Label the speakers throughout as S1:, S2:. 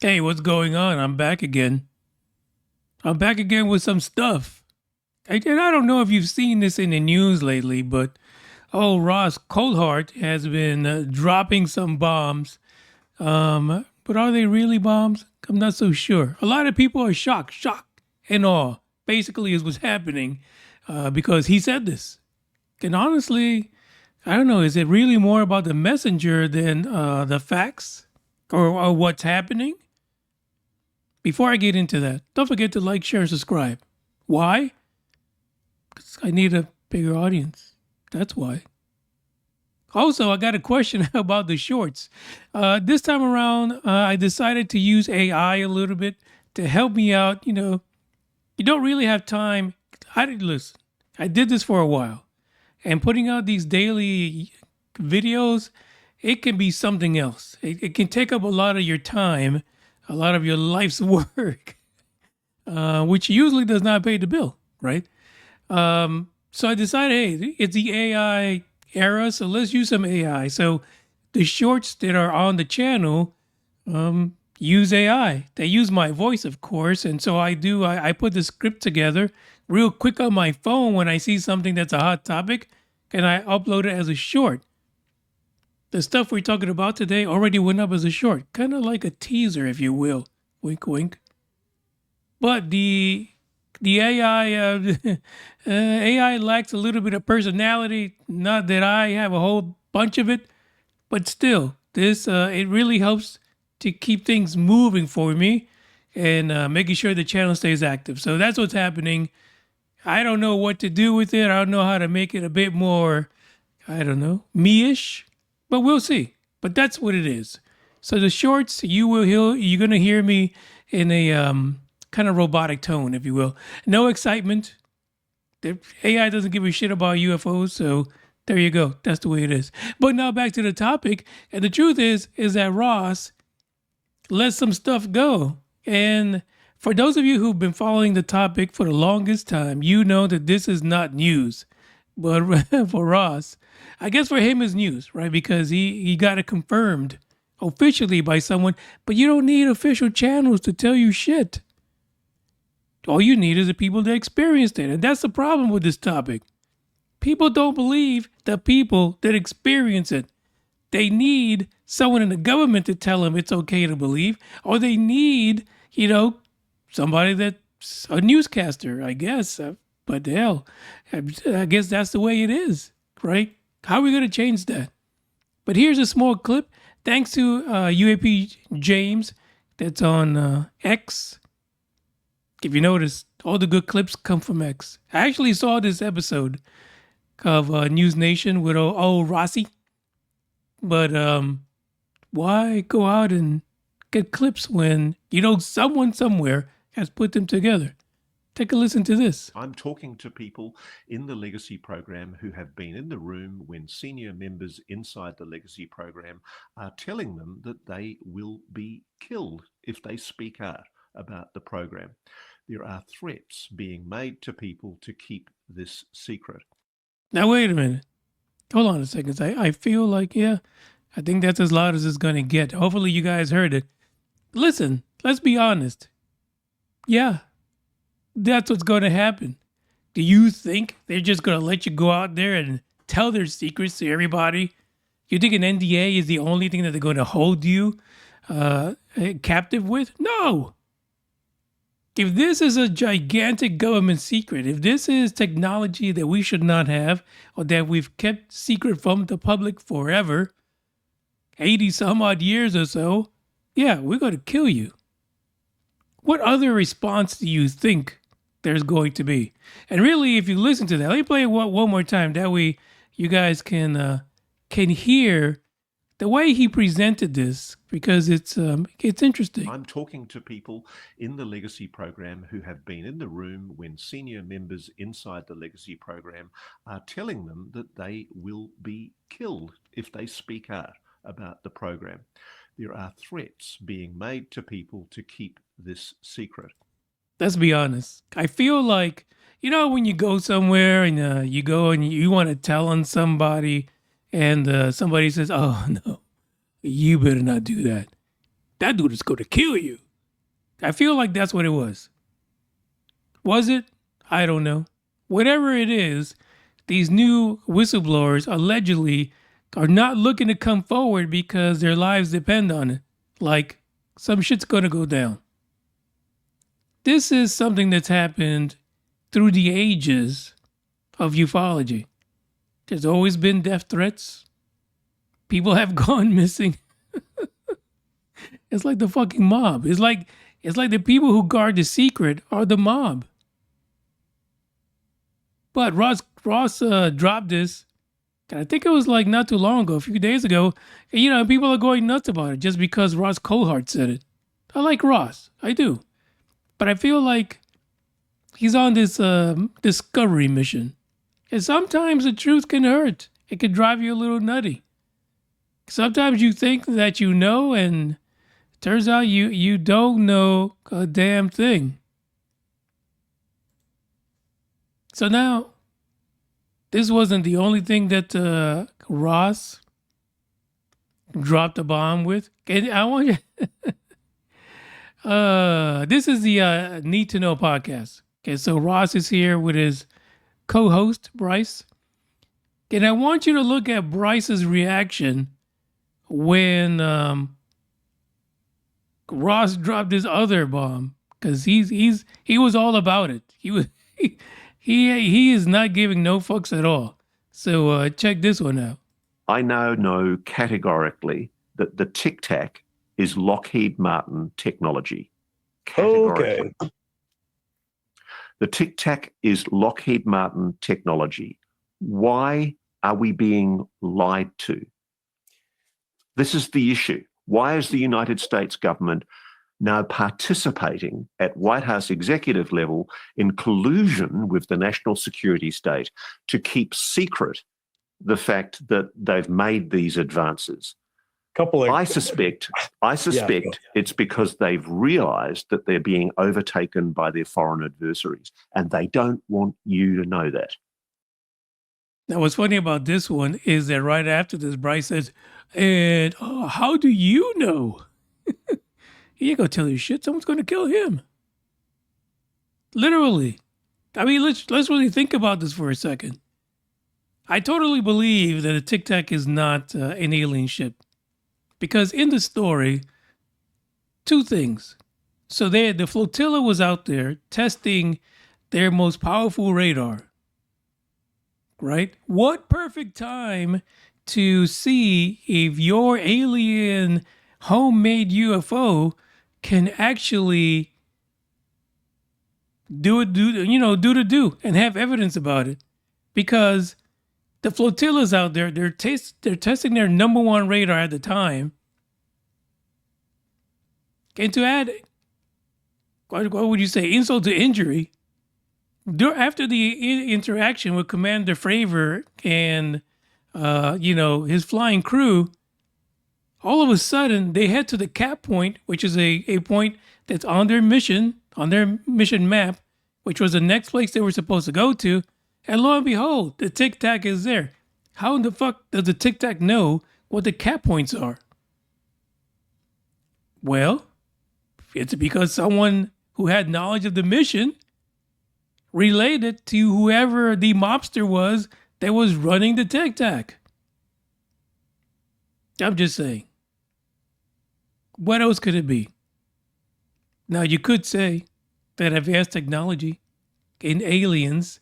S1: Hey, what's going on? I'm back again. I'm back again with some stuff. And I don't know if you've seen this in the news lately, but Ross Coulthart has been dropping some bombs. But are they really bombs? I'm not so sure. A lot of people are shocked and awe. Basically, is what's happening because he said this. And honestly, I don't know. Is it really more about the messenger than the facts or what's happening? Before I get into that, don't forget to like, share, and subscribe. Why? Because I need a bigger audience. That's why. Also, I got a question about the shorts. This time around, I decided to use AI a little bit to help me out. You don't really have time. Listen, I did this for a while, and putting out these daily videos, it can be something else. It can take up a lot of your time, a lot of your life's work, which usually does not pay the bill, right? So I decided, hey, it's the AI era, so let's use some AI. So the shorts that are on the channel use AI. They use my voice, of course, and so I put the script together real quick on my phone when I see something that's a hot topic, and I upload it as a short. The stuff we're talking about today already went up as a short, kind of like a teaser, if you will. Wink, wink. But the AI AI lacks a little bit of personality. Not that I have a whole bunch of it, but still, this it really helps to keep things moving for me and making sure the channel stays active. So that's what's happening. I don't know what to do with it. I don't know how to make it a bit more, I don't know, me-ish, but we'll see. But that's what it is. So the shorts, you're gonna hear me in a kind of robotic tone, if you will. No excitement. The AI doesn't give a shit about UFOs, so there you go. That's the way it is. But now back to the topic, and the truth is that Ross let some stuff go. And for those of you who've been following the topic for the longest time, you know that this is not news. But for Ross, I guess for him is news, right? Because he got it confirmed officially by someone. But you don't need official channels to tell you shit. All you need is the people that experienced it. And that's the problem with this topic. People don't believe the people that experience it. They need someone in the government to tell them it's okay to believe, or they need, somebody that's a newscaster, I guess. But hell, I guess that's the way it is, right? How are we going to change that? But here's a small clip. Thanks to UAP James, that's on X. If you notice, all the good clips come from X. I actually saw this episode of News Nation with old Rossi. But why go out and get clips when someone somewhere has put them together? Take a listen to this.
S2: I'm talking to people in the Legacy program who have been in the room when senior members inside the Legacy program are telling them that they will be killed if they speak out about the program. There are threats being made to people to keep this secret.
S1: Now, wait a minute. Hold on a second. I feel like, I think that's as loud as it's going to get. Hopefully you guys heard it. Listen, let's be honest. Yeah, that's what's going to happen. Do you think they're just going to let you go out there and tell their secrets to everybody? You think an NDA is the only thing that they're going to hold you captive with? No. If this is a gigantic government secret, if this is technology that we should not have or that we've kept secret from the public forever, 80 some odd years or so, yeah, we're going to kill you. What other response do you think there's going to be? And really, if you listen to that, let me play it one more time. That way you guys can hear the way he presented this, because it's interesting.
S2: I'm talking to people in the Legacy program who have been in the room when senior members inside the Legacy program are telling them that they will be killed if they speak out about the program. There are threats being made to people to keep this secret.
S1: Let's be honest. I feel like, when you go somewhere and you go and you want to tell on somebody, and somebody says, "Oh no, you better not do that." that dude is going to kill you. I feel like that's what it was. Was it? I don't know. Whatever it is, these new whistleblowers allegedly are not looking to come forward because their lives depend on it. Like, some shit's going to go down. This is something that's happened through the ages of ufology. There's always been death threats. People have gone missing. It's like the fucking mob. It's like the people who guard the secret are the mob. But Ross dropped this. And I think it was like not too long ago, a few days ago. And, you know, people are going nuts about it just because Ross Coulthart said it. I like Ross. I do. But I feel like he's on this discovery mission. And sometimes the truth can hurt. It can drive you a little nutty. Sometimes you think that you know, and turns out you don't know a damn thing. So now, this wasn't the only thing that Ross dropped a bomb with. And I want you. This is the Need to Know podcast. Okay, so Ross is here with his co-host Bryce, and I want you to look at Bryce's reaction when Ross dropped his other bomb, because he was all about it. He is not giving no fucks at all. So check this one out.
S2: I now know categorically that the Tic Tac is Lockheed Martin technology.
S3: Okay.
S2: The Tic Tac is Lockheed Martin technology. Why are we being lied to? This is the issue. Why is the United States government now participating at White House executive level in collusion with the national security state to keep secret the fact that they've made these advances? I suspect it's because they've realized that they're being overtaken by their foreign adversaries, and they don't want you to know that.
S1: Now, what's funny about this one is that right after this, Bryce says, and how do you know? He ain't gonna tell you shit. Someone's gonna kill him. Literally. I mean, let's really think about this for a second. I totally believe that a Tic Tac is not an alien ship. Because in the story, two things. So the flotilla was out there testing their most powerful radar. Right? What perfect time to see if your alien homemade UFO can actually do and have evidence about it. Because the flotilla's out there, they're testing their number one radar at the time. And to add, what would you say, insult to injury, after the interaction with Commander Fravor and his flying crew, all of a sudden they head to the cap point, which is a point that's on their mission map, which was the next place they were supposed to go to. And lo and behold, the Tic Tac is there. How in the fuck does the Tic Tac know what the cap points are? Well, it's because someone who had knowledge of the mission relayed it to whoever the mobster was that was running the Tic Tac. I'm just saying. What else could it be? Now, you could say that advanced technology and aliens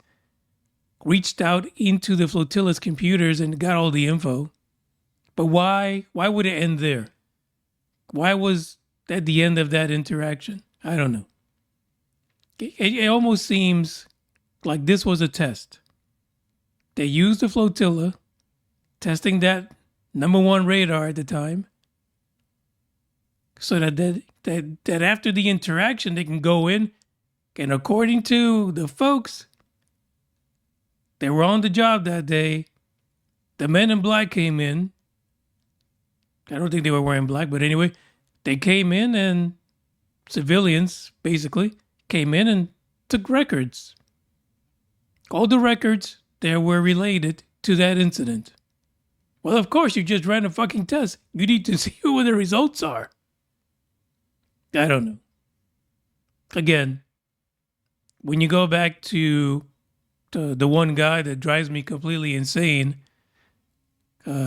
S1: reached out into the flotilla's computers and got all the info. But why would it end there? Why was that the end of that interaction? I don't know. It almost seems like this was a test. They used the flotilla, testing that number one radar at the time, so that after the interaction, they can go in, and according to the folks that were on the job that day, the men in black came in. I don't think they were wearing black, but anyway, they came in, and civilians basically came in and took records. All the records that were related to that incident. Well, of course, you just ran a fucking test. You need to see what the results are. I don't know. Again, when you go back to the one guy that drives me completely insane,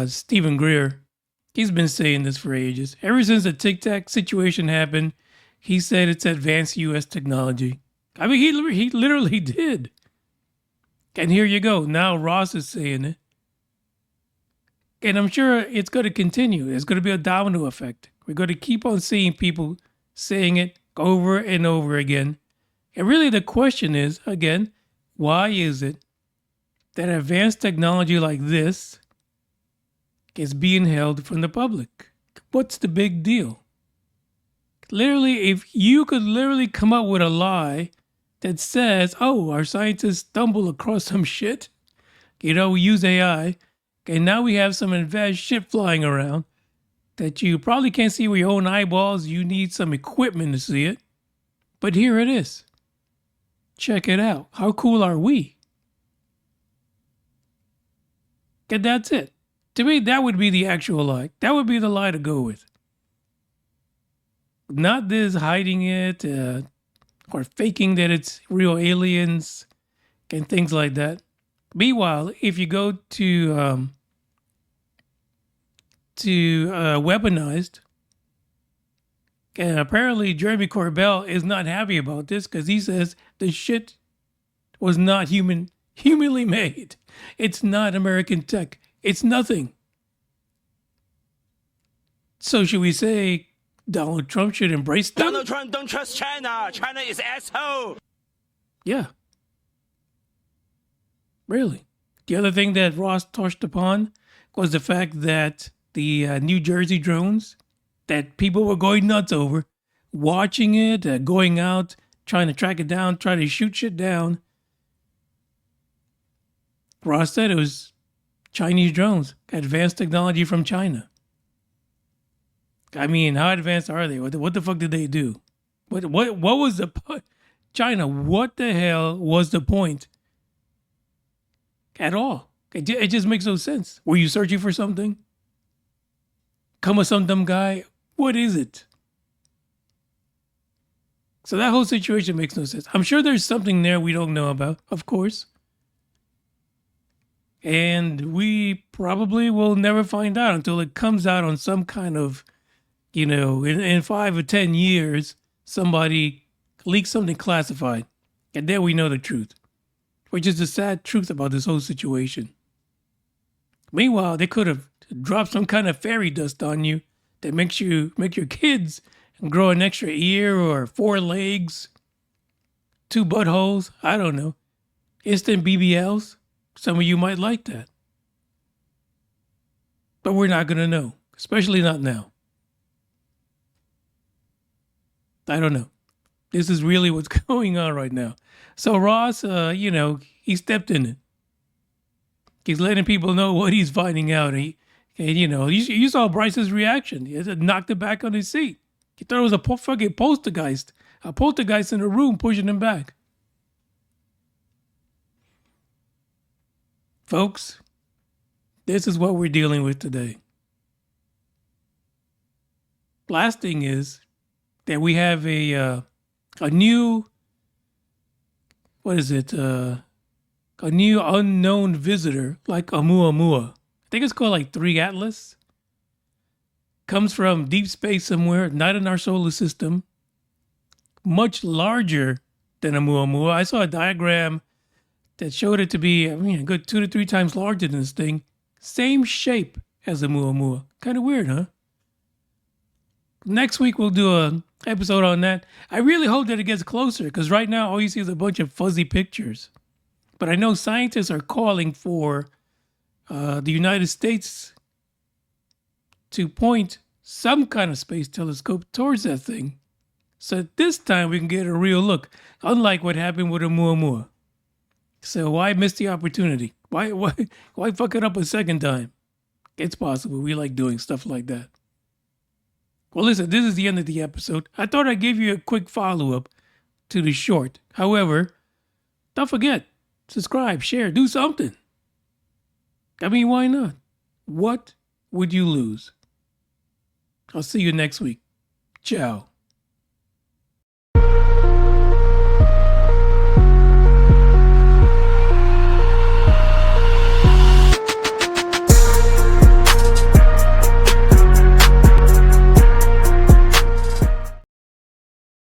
S1: Stephen Greer, he's been saying this for ages. Ever since the Tic Tac situation happened, he said it's advanced U.S. technology. I mean, he literally did. And here you go. Now Ross is saying it. And I'm sure it's going to continue. It's going to be a domino effect. We're going to keep on seeing people saying it over and over again. And really, the question is again, why is it that advanced technology like this is being held from the public? What's the big deal? Literally, if you could literally come up with a lie that says, oh, our scientists stumble across some shit, we use AI, and now we have some advanced shit flying around that you probably can't see with your own eyeballs. You need some equipment to see it. But here it is. Check it out. How cool are we? And that's it. To me, that would be the actual lie. That would be the lie to go with. Not this hiding it or faking that it's real aliens and things like that. Meanwhile, if you go to Weaponized, and apparently Jeremy Corbell is not happy about this because he says the shit was not humanly made. It's not American tech. It's nothing. So should we say Donald Trump should embrace them?
S3: Donald Trump don't trust China. China is asshole.
S1: Yeah. Really. The other thing that Ross touched upon was the fact that the New Jersey drones that people were going nuts over, watching it, going out, trying to track it down, trying to shoot shit down. Ross said it was Chinese drones, advanced technology from China. I mean, how advanced are they? What the fuck did they do? What was the point? China, what the hell was the point at all? It just makes no sense. Were you searching for something? Come with some dumb guy? What is it? So that whole situation makes no sense. I'm sure there's something there we don't know about, of course. And we probably will never find out until it comes out on some kind of, in 5 or 10 years, somebody leaks something classified. And then we know the truth, which is the sad truth about this whole situation. Meanwhile, they could have dropped some kind of fairy dust on you that make your kids grow an extra ear or 4 legs, 2 buttholes. I don't know. Instant BBLs. Some of you might like that. But we're not going to know, especially not now. I don't know. This is really what's going on right now. So Ross, he stepped in it. He's letting people know what he's finding out. You saw Bryce's reaction. He knocked it back on his seat. He thought it was a fucking poltergeist. A poltergeist in the room pushing him back. Folks, this is what we're dealing with today. Last thing is that we have a new, a new unknown visitor like Oumuamua. I think it's called like 3 Atlas. Comes from deep space somewhere, not in our solar system. Much larger than Oumuamua. I saw a diagram that showed it to be a good 2 to 3 times larger than this thing. Same shape as Oumuamua. Kind of weird, huh? Next week we'll do an episode on that. I really hope that it gets closer because right now all you see is a bunch of fuzzy pictures. But I know scientists are calling for the United States to point some kind of space telescope towards that thing. So this time we can get a real look, unlike what happened with Oumuamua. So why miss the opportunity? Why fuck it up a second time? It's possible. We like doing stuff like that. Well, listen, this is the end of the episode. I thought I'd give you a quick follow-up to the short. However, don't forget, subscribe, share, do something. I mean, why not? What would you lose? I'll see you next week. Ciao.